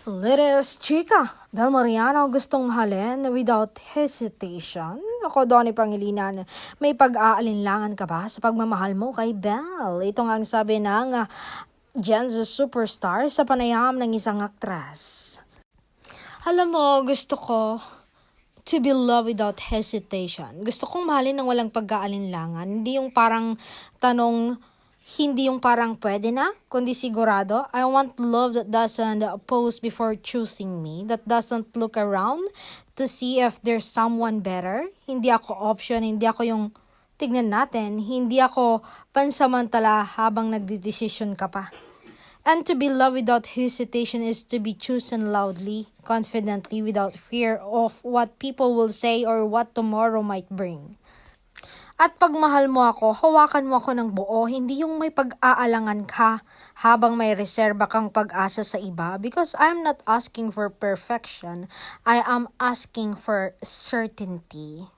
Latest chika, Bel Mariano gustong mahalin without hesitation. Ako, Donnie Pangilinan, may pag-aalinlangan ka ba sa pagmamahal mo kay Bel? Ito nga ang sabi ng Gen Z superstar sa panayam ng isang aktres. Alam mo, gusto ko to be loved without hesitation. Gusto kong mahalin ng walang pag-aalinlangan. Hindi yung parang tanong, hindi yung parang pwede na, kundi sigurado. I want love that doesn't pause before choosing me, that doesn't look around to see if there's someone better. Hindi ako option, hindi ako yung tignan natin, hindi ako pansamantala habang nagdidesisyon ka pa. And to be loved without hesitation is to be chosen loudly, confidently, without fear of what people will say or what tomorrow might bring. At pag mahal mo ako, hawakan mo ako ng buo, hindi yung may pag-aalangan ka habang may reserba kang pag-asa sa iba. Because I'm not asking for perfection, I am asking for certainty.